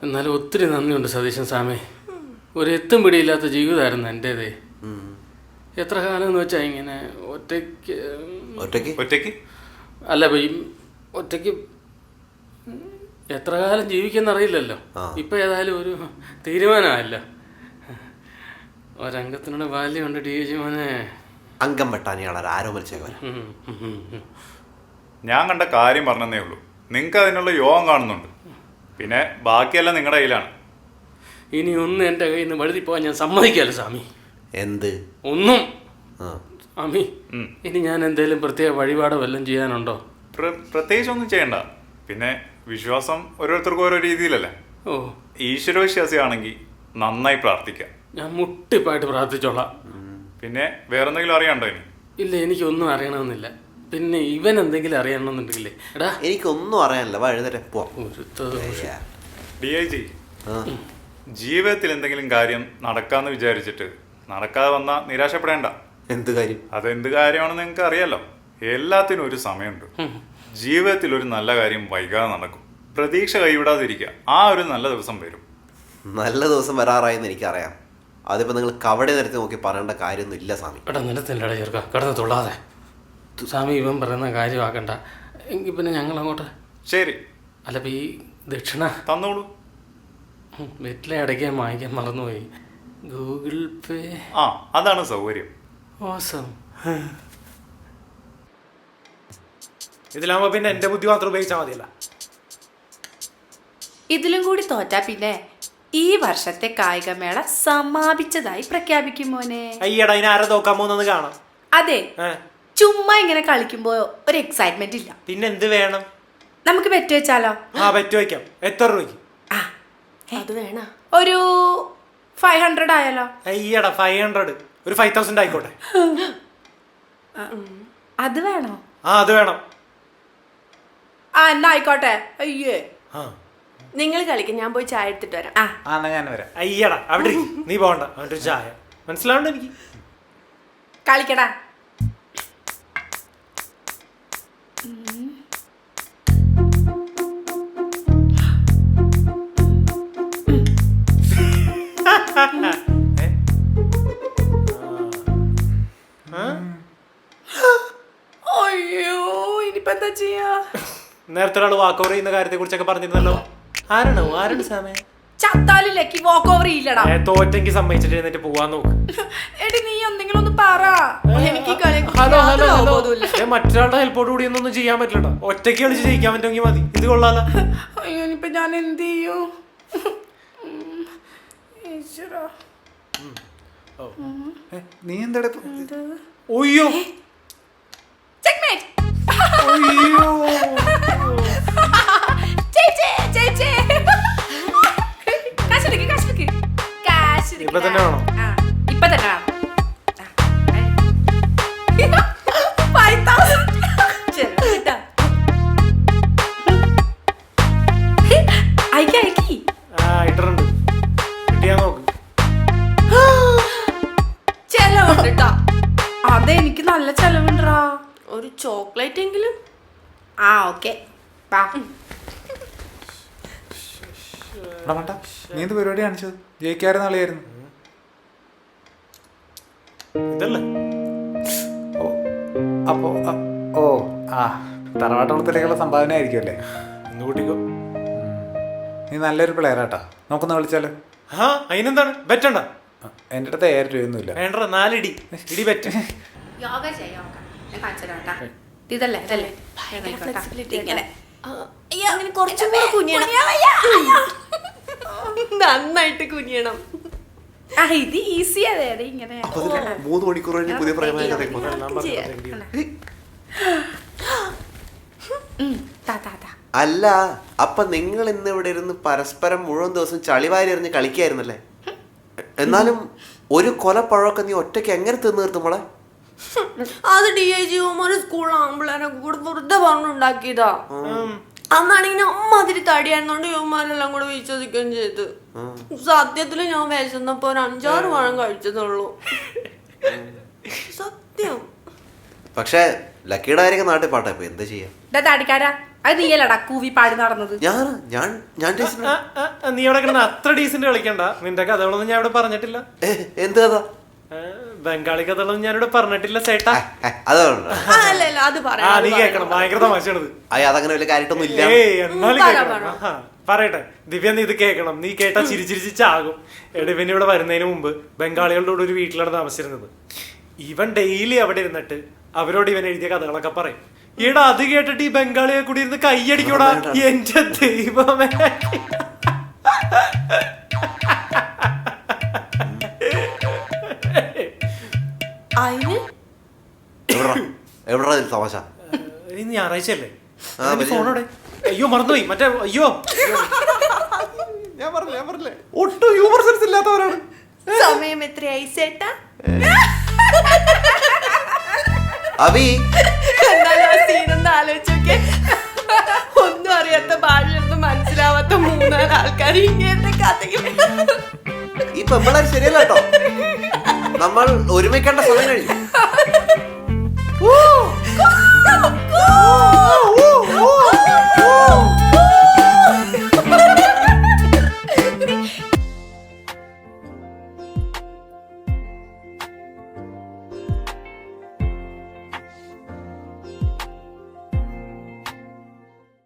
എന്നാലും ഒത്തിരി നന്ദിയുണ്ട് സതീശൻ സ്വാമി. ഒരു എത്തും പിടിയില്ലാത്ത ജീവിതമായിരുന്നു എൻ്റേതേ. എത്ര കാലം എന്ന് വെച്ചാൽ ഇങ്ങനെ ഒറ്റയ്ക്ക് അല്ല ഒറ്റയ്ക്ക് എത്ര കാലം ജീവിക്കുന്നറിയില്ലല്ലോ. ഇപ്പൊ ഏതായാലും ഒരു തീരുമാനമല്ല. ഒരംഗത്തിനോട് ബാല്യമുണ്ട് ഡി ജി മോനെ. അംഗം വെട്ടാനിയാളെ ആരോമൽച്ചേവൻ. ഞാൻ കണ്ട കാര്യം പറഞ്ഞതേ ഉള്ളൂ. നിങ്ങൾക്ക് അതിനുള്ള യോഗം കാണുന്നുണ്ട്. പിന്നെ ബാക്കിയെല്ലാം നിങ്ങളുടെ കയ്യിലാണ്. ഇനി ഒന്നും എൻ്റെ കയ്യിൽ നിന്ന് വഴുതി പോകാൻ ഞാൻ സമ്മതിക്കാലോ സ്വാമി. എന്ത് ഒന്നും സ്വാമി, ഇനി ഞാൻ എന്തെങ്കിലും പ്രത്യേക വഴിപാടോ വല്ലതും ചെയ്യാനുണ്ടോ? പ്രത്യേകിച്ചൊന്നും ചെയ്യണ്ട. പിന്നെ വിശ്വാസം ഓരോരുത്തർക്കും ഓരോ രീതിയിലല്ലേ. ഈശ്വരവിശ്വാസിയാണെങ്കിൽ നന്നായി പ്രാർത്ഥിക്കാം. ഞാൻ മുട്ടിപ്പായിട്ട് പ്രാർത്ഥിച്ചോളാം. പിന്നെ വേറെന്തെങ്കിലും അറിയണ്ടോ ഇനി? ഇല്ല, എനിക്കൊന്നും അറിയണമെന്നില്ല. പിന്നെ ഇവൻ എന്തെങ്കിലും അറിയണമെന്നുണ്ടെങ്കിലേ എടാ എനിക്കൊന്നും അറിയാനില്ല. വഴുതരെ DIG, ജീവിതത്തിൽ എന്തെങ്കിലും കാര്യം നടക്കാന്ന് വിചാരിച്ചിട്ട് നടക്കാതെ വന്നാൽ നിരാശപ്പെടേണ്ട. എന്ത് കാര്യം? അതെന്ത് കാര്യമാണെന്ന് നിങ്ങൾക്ക് അറിയാലോ. എല്ലാത്തിനും ഒരു സമയമുണ്ട്. ജീവിതത്തിൽ ഒരു നല്ല കാര്യം വൈകാതെ നടക്കും. പ്രതീക്ഷ കൈവിടാതിരിക്കുക. ആ ഒരു നല്ല ദിവസം വരും. നല്ല ദിവസം വരാറായെന്ന് എനിക്കറിയാം. അതിപ്പോ നിങ്ങൾ കവടെ നിരത്തി നോക്കി പറയേണ്ട കാര്യമൊന്നും ഇല്ല സ്വാമി. എടാ നിലത്തില്ലടാ ചെറുക്ക, കിടന്ന് തൊള്ളാതെ. സ്വാമി ഇവൻ പറയുന്ന കാര്യമാക്കണ്ട. എങ്കിൽ പിന്നെ ഞങ്ങൾ അങ്ങോട്ട്. ശരി. അല്ല ഇപ്പം ഈ ദക്ഷിണ തന്നോളൂ. വീട്ടിലെ അടയ്ക്കാൻ വാങ്ങിക്കാൻ മറന്നുപോയി. ഗൂഗിൾ പേ. അതാണ് സൗകര്യം. ഓസം. ഇതിലാകുമ്പോ പിന്നെ എന്റെ ബുദ്ധി മാത്രം ഉപയോഗിച്ചാൽ മതിയല്ല. ഇതിലും കൂടി തോറ്റാ പിന്നെ ഈ വർഷത്തെ കായികമേള സമാപിച്ചതായി പ്രഖ്യാപിക്കും മോനെ. അയ്യടാ, ഇനി ആരെ തോക്കാൻ പോകുന്നത് കാണാം. അതെ, ചുമ്മാ ഇങ്ങനെ കളിക്കുമ്പോ ഒരു എക്സൈറ്റ്മെന്റ് ഇല്ല. പിന്നെ എന്ത് വേണം? നമുക്ക് ബെറ്റ് വെച്ചാലോ? ബെറ്റ് വയ്ക്കാം. എത്ര രൂപയ്ക്ക്? അത് വേണ ഒരു 500 ആയാലോ? അയ്യടാ, 500 ഒരു 5000 ആയിക്കോട്ടെ. അത് വേണോ? അത് വേണം. എന്നാ ആയിക്കോട്ടെ. അയ്യേ, നിങ്ങൾ കളിക്കും, ഞാൻ പോയി ചായ എടുത്തിട്ട് വരാം. ഞാൻ വരാം. അയ്യടാ, അവിടെ നീ പോകണ്ട. അവൻ്റെ ചായ മനസ്സിലാവണ്ട എനിക്ക്. കളിക്കടാ. അയ്യോ, ഇനിയിപ്പോ എന്താ ചെയ്യാ? നേരത്തെ ഒരാൾ വാക്ക് ഓവർ ചെയ്യുന്ന കാര്യത്തെ കുറിച്ചൊക്കെ പറഞ്ഞിരുന്നല്ലോ. ആരാണ് സാമേ? ചത്താലിലേക്ക് വാക്ക് ഓവർ ഇല്ലടാ. തോറ്റെങ്കിൽ സമ്മതിച്ചിട്ട് എന്നിട്ട് പോവാൻ നോക്ക്. എടി നീ എന്തെങ്കിലും ഒന്ന് പറ. എനിക്ക് മറ്റൊരാളുടെ ഹെൽപ്പോട് കൂടി ഒന്നും ചെയ്യാൻ പറ്റില്ലട്ടോ. ഒറ്റയ്ക്ക് കളിച്ച് ജയിക്കാൻ പറ്റുമെങ്കിൽ മതി. ഇത് കൊള്ളാലോ. അയ്യോ, ഇനിയിപ്പോ ഞാൻ എന്ത് ചെയ്യൂ? നീ എന്താ? ഒയ്യോ, ഇപ്പൊ തന്നെ വേണോ? ഇപ്പൊ തന്നെ ഇട്ടുണ്ട്. കിട്ടിയാ നോക്ക്. ചെലവുണ്ട്. അതെനിക്ക് നല്ല ചെലവുണ്ടാ. ഒരു ചോക്ലേറ്റ് എങ്കിലും. ഓക്കെ. നീ എന്ത് പരിപാടി കാണിച്ചത്? ജയിക്കാറ് നാളെയായിരുന്നു. ഇതല്ലേ? അപ്പോ തറവാട്ടുളത്തിലേക്കുള്ള സംഭാവന ആയിരിക്കും അല്ലേ? ഇന്ന് കൂട്ടിക്കോ. നീ നല്ലൊരു പ്ലെയറാട്ടാ. നമുക്കൊന്ന് കളിച്ചാലോ? അതിനെന്താണ്? ബെറ്റണ്ട. എൻ്റെ അടുത്ത് 1000 രൂപയൊന്നുമില്ല. വേണ്ട, 4 ഇടി ബെറ്റ്. യോഗ ചെയ്യാം. ഇതല്ലേ ഇതല്ലേ അങ്ങനെ കുറച്ചും കൂടെ കുനിയണം. നന്നായിട്ട് കുനിയണം. ഇത് ഈസി. അതെ അതെ, ഇങ്ങനെ 3 മണിക്കൂർ കഴിഞ്ഞ് പുതിയ പ്രേമ. അല്ല, അപ്പൊ നിങ്ങൾ ഇന്ന് ഇവിടെ ഇരുന്ന് പരസ്പരം മുഴുവൻ ദിവസം ചളിവാരി എറിഞ്ഞ് കളിക്കായിരുന്നല്ലേ? എന്നാലും ഒരു കൊലപ്പഴമൊക്കെ നീ ഒറ്റയ്ക്ക് എങ്ങനെ തിന്നു നിർത്തുമ്പോളെ? അത് DIG സ്കൂളിൽ ആമ്പിളേനെ കൂടെ വെറുതെ പറഞ്ഞുണ്ടാക്കിയതാ. അന്നാണെങ്കിൽ അമ്മാതിരി തടിയായിരുന്നോണ്ട് യുവമാരെല്ലാം കൂടെ വിശ്വസിക്കുകയും ചെയ്ത്. സത്യത്തില് ഞാൻ വിശന്നപ്പോ ഒരു 5-6 പഴം കഴിച്ചതുള്ളൂ. സത്യം. പക്ഷേ ലക്കിയുടെ കാര്യമൊക്കെ നാട്ടിൽ പാട്ടെ ഇപ്പൊ എന്താ ചെയ്യാ? താടിക്കാരാ അത് നീയല്ലടാ കൂവി പാടി നടന്നത്. ഞാൻ ടീച്ചറിനെ- നീ അവിടെ കിടന്ന് അത്ര ഡീസന്റ് കളിക്കണ്ട. നിന്റെ കഥകളൊന്നും ഞാൻ ഇവിടെ പറഞ്ഞിട്ടില്ല. എന്ത് കഥ? ബംഗാളി കഥകളൊന്നും ഞാനിവിടെ പറഞ്ഞിട്ടില്ല ചേട്ടാ. അതുകൊണ്ട് അല്ല അത് ആ പറയാം. നീ കേക്കണം, ഭയങ്കര തമാശയാണത്. അതങ്ങനെ വലിയ കാര്യമായിട്ടൊന്നും ഇല്ല. ഏയ് എന്നാലും കേൾക്കണം. ആഹാ, പറയട്ടെ ദിവ്യ, നീ ഇത് കേൾക്കണം. നീ കേട്ടാ ചിരിച്ചിരിച്ച് ചാകും. ഇവൻ ഇവിടെ വരുന്നതിന് മുമ്പ് ബംഗാളികളുടെ കൂടെ ഒരു വീട്ടിലാണ് താമസിച്ചിരുന്നത്. ഇവൻ ഡെയിലി അവിടെ ഇരുന്നിട്ട് അവരോട് ഇവൻ എഴുതിയ കഥകളൊക്കെ പറയും. ഈടാ അത് കേട്ടിട്ട് ഈ ബംഗാളിയെ കൂടി ഇരുന്ന് കൈയടിക്കൂടാ. എന്റെ ദൈവമേ, അതിന് എവിടാ തമാശ? ഇന്ന് ഞായറാഴ്ചയല്ലേ? ആ, വലിയ- ഫോണോടെ അയ്യോ മറന്നുപോയി. മറ്റേ അയ്യോ ഞാൻ പറഞ്ഞില്ലേ ഒട്ടും ഹ്യൂമർ സെൻസ് ഇല്ലാത്തവരാണ്. സമയം എത്രയായി ചേട്ടാ? അഭി എന്നാലും ആ സീനൊന്ന് ആലോചിച്ചോക്കെ. ഒന്നും അറിയാത്ത ഭാഷയൊന്നും മനസ്സിലാവാത്ത 3-4 ആൾക്കാർ ഇങ്ങനത്തെ കഥയ്ക്ക് ഈ പെമ്പിള്ളേർ ശരിയല്ല കേട്ടോ. നമ്മൾ ഒരുമിക്കേണ്ട സമയം കഴിഞ്ഞു.